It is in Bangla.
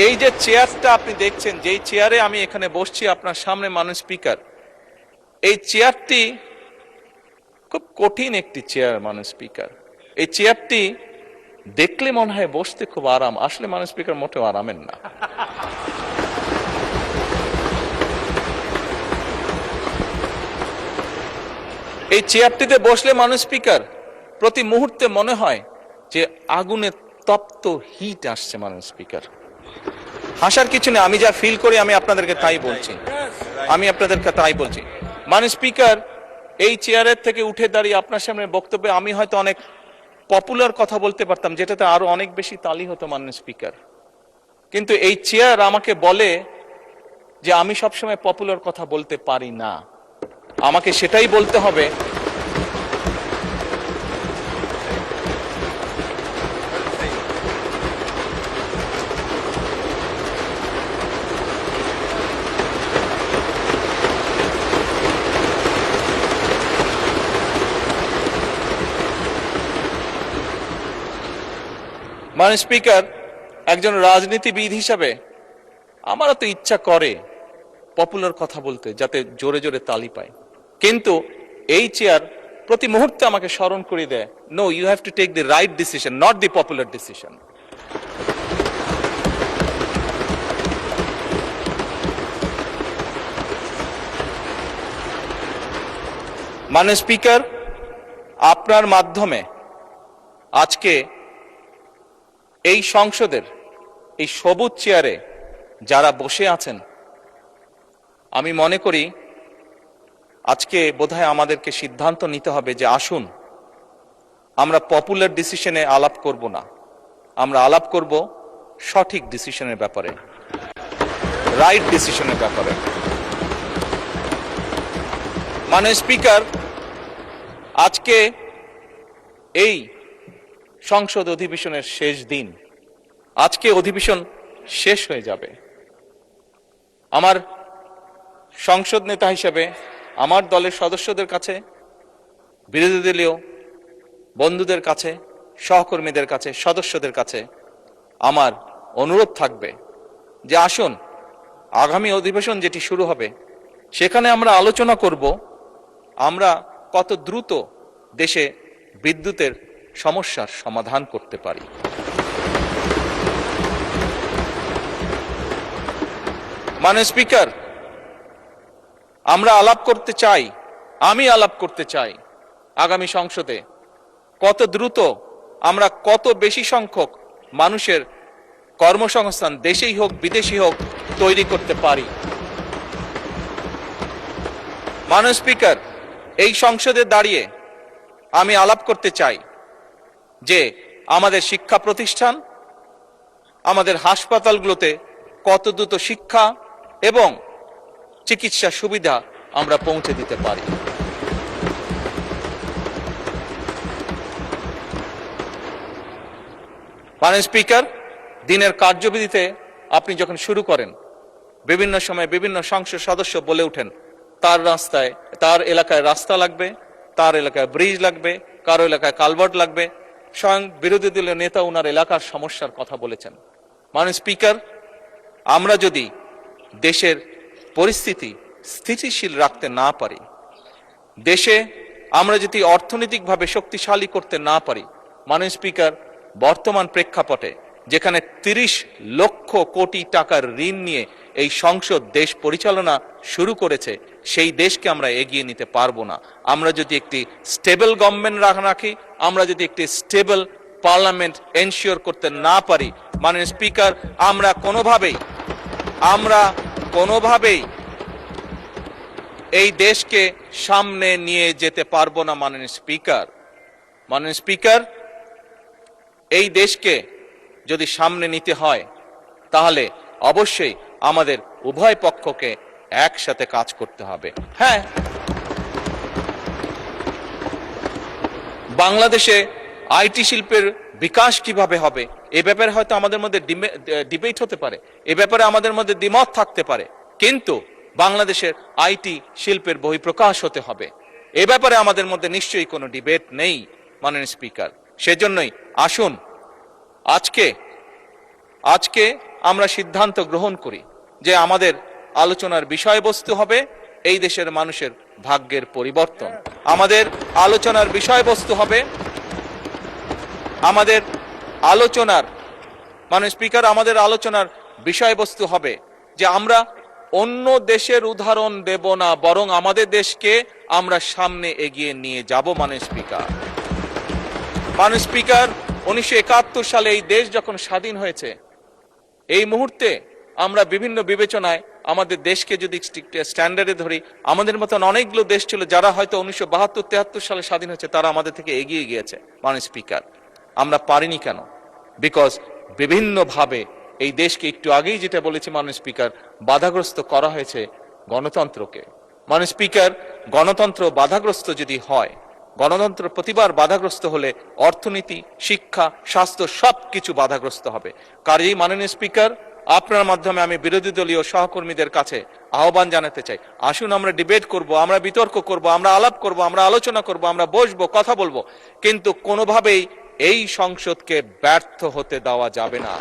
এই যে চেয়ারটা আপনি দেখছেন, যেই চেয়ারে আমি এখানে বসছি আপনার সামনে মাননীয় স্পিকার, এই চেয়ারটি খুব কঠিন একটি চেয়ার মাননীয় স্পিকার। এই চেয়ারটি দেখলে মনে হয় বসতে খুব আরাম, আসলে মাননীয় স্পিকার মোটেও আরামের না। এই চেয়ারটিতে বসলে মাননীয় স্পিকার প্রতি মুহূর্তে মনে হয় যে আগুনে তপ্ত হিট আসছে মাননীয় স্পিকার। হাসার কিছু নেই, আমি যা ফিল করি আমি আপনাদেরকে তাই বলছি, মাননীয় স্পিকার এই চেয়ারের থেকে উঠে দাঁড়িয়ে আপনার সামনে বক্তব্যে আমি হয়তো অনেক পপুলার কথা বলতে পারতাম, যেটাতে আরো অনেক বেশি তালি হতো মাননীয় স্পিকার। কিন্তু এই চেয়ার আমাকে বলে যে আমি সবসময় পপুলার কথা বলতে পারি না, আমাকে সেটাই বলতে হবে মাননীয় স্পিকার। একজন রাজনীতিবিদ হিসাবে আমারও তো ইচ্ছা করে পপুলার কথা বলতে, যাতে জোরে জোরে তালি পায়, কিন্তু এই চেয়ার প্রতি মুহূর্তে আমাকে স্মরণ করে দেয়, no, you have to take the right decision, not the popular decision. মাননীয় স্পিকার, আপনার মাধ্যমে আজকে এই সংসদের এই সবুজ চেয়ারে যারা বসে আছেন, আমি মনে করি আজকে বোধহয় আমাদেরকে সিদ্ধান্ত নিতে হবে যে আসুন আমরা পপুলার ডিসিশনে আলাপ করব না, আমরা আলাপ করব সঠিক ডিসিশনের ব্যাপারে, রাইট ডিসিশনের ব্যাপারে। মাননীয় স্পিকার, আজকে এই সংসদ অধিবেশনের শেষ দিন, আজকে অধিবেশন শেষ হয়ে যাবে। আমার সংসদ নেতা হিসেবে আমার দলের সদস্যদের কাছে, বিরোধী দলীয় বন্ধুদের কাছে, সহকর্মীদের কাছে, সদস্যদের কাছে আমার অনুরোধ থাকবে যে আসুন আগামী অধিবেশন যেটি শুরু হবে সেখানে আমরা আলোচনা করব আমরা কত দ্রুত দেশে বিদ্যুতের সমস্যার সমাধান করতে পারি। মাননীয় স্পিকার, আমরা আলাপ করতে চাই, আমি আলাপ করতে চাই আগামী সংসদে কত দ্রুত আমরা কত বেশি সংখ্যক মানুষের কর্মসংস্থান দেশেই হোক বিদেশি হোক তৈরি করতে পারি। মাননীয় স্পিকার, এই সংসদে দাঁড়িয়ে আমি আলাপ করতে চাই যে আমাদের শিক্ষা প্রতিষ্ঠান, আমাদের হাসপাতালগুলোতে কত দ্রুত শিক্ষা এবং চিকিৎসা সুবিধা আমরা পৌঁছে দিতে পারি। মাননীয় স্পিকার, দিনের কার্যবিধিতে আপনি যখন শুরু করেন, বিভিন্ন সময় বিভিন্ন সংসদ সদস্য বলে ওঠেন তার এলাকায় রাস্তা লাগবে, তার এলাকায় ব্রিজ লাগবে, কারো এলাকায় কালভার্ট লাগবে। স্বয়ং বিরোধী দলীয় নেতা ওনার এলাকার সমস্যার কথা বলেছেন। মাননীয় স্পিকার, আমরা যদি দেশের পরিস্থিতি স্থিতিশীল রাখতে না পারি, দেশে আমরা যদি অর্থনৈতিকভাবে শক্তিশালী করতে না পারি, মাননীয় স্পিকার, বর্তমান প্রেক্ষাপটে যেখানে 30 লক্ষ কোটি টাকার ঋণ নিয়ে এই সংসদ দেশ পরিচালনা শুরু করেছে, সেই দেশকে আমরা এগিয়ে নিতে পারবো না। আমরা যদি একটি স্টেবল গভর্নমেন্ট রাখি, আমরা যদি একটি স্টেবল পার্লামেন্ট এনশিওর করতে না পারি, মাননীয় স্পিকার, আমরা কোনোভাবেই এই দেশকে সামনে নিয়ে যেতে পারবো না। মাননীয় স্পিকার, এই দেশকে যদি সামনে নিতে হয় তাহলে অবশ্যই আমাদের উভয় পক্ষকে একসাথে কাজ করতে হবে। হ্যাঁ, বাংলাদেশে আইটি শিল্পের বিকাশ কিভাবে হবে এ ব্যাপারে হয়তো আমাদের মধ্যে ডিবেট হতে পারে, এ ব্যাপারে আমাদের মধ্যে দ্বিমত থাকতে পারে, কিন্তু বাংলাদেশের আইটি শিল্পের বহিঃপ্রকাশ হতে হবে, এ ব্যাপারে আমাদের মধ্যে নিশ্চয়ই কোনো ডিবেট নেই। মাননীয় স্পিকার, সেজন্যই আসুন আজকে আমরা সিদ্ধান্ত গ্রহণ করি যে আমাদের আলোচনার বিষয়বস্তু হবে এই দেশের মানুষের ভাগ্যের পরিবর্তন। আমাদের আলোচনার বিষয়বস্তু হবে আমাদের আলোচনার স্পিকার আমাদের আলোচনার বিষয়বস্তু হবে যে আমরা অন্য দেশের উদাহরণ দেব না, বরং আমাদের দেশকে আমরা সামনে এগিয়ে নিয়ে যাব। স্পিকার 1971 সালে এই দেশ যখন স্বাধীন হয়েছে, এই মুহূর্তে আমরা বিভিন্ন বিবেচনায় আমাদের দেশকে যদি স্ট্যান্ডার্ডে ধরি, আমাদের মতন অনেকগুলো দেশ ছিল যারা হয়তো 1972-73 সালে স্বাধীন হয়েছে, তারা আমাদের থেকে এগিয়ে গিয়েছে। স্পিকার আমরা পারিনি কেন? বিকজ বিভিন্নভাবে এই দেশকে, একটু আগেই যেটা বলেছি স্পিকার, বাধাগ্রস্ত করা হয়েছে গণতন্ত্রকে। স্পিকার গণতন্ত্র বাধাগ্রস্ত যদি হয়, গণতন্ত্র প্রতিবার বাধাগ্রস্ত হলে অর্থনীতি, শিক্ষা, স্বাস্থ্য সবকিছু বাধাগ্রস্ত হবে। কাজেই মাননীয় স্পিকার, আপনার মাধ্যমে আমি বিরোধী দলীয় সহকর্মীদের কাছে আহ্বান জানাতে চাই, আসুন আমরা ডিবেট করব, আমরা বিতর্ক করব, আমরা আলাপ করব, আমরা আলোচনা করব, আমরা বসবো, কথা বলবো, কিন্তু কোনোভাবেই এই সংসদকে ব্যর্থ হতে দেওয়া যাবে না।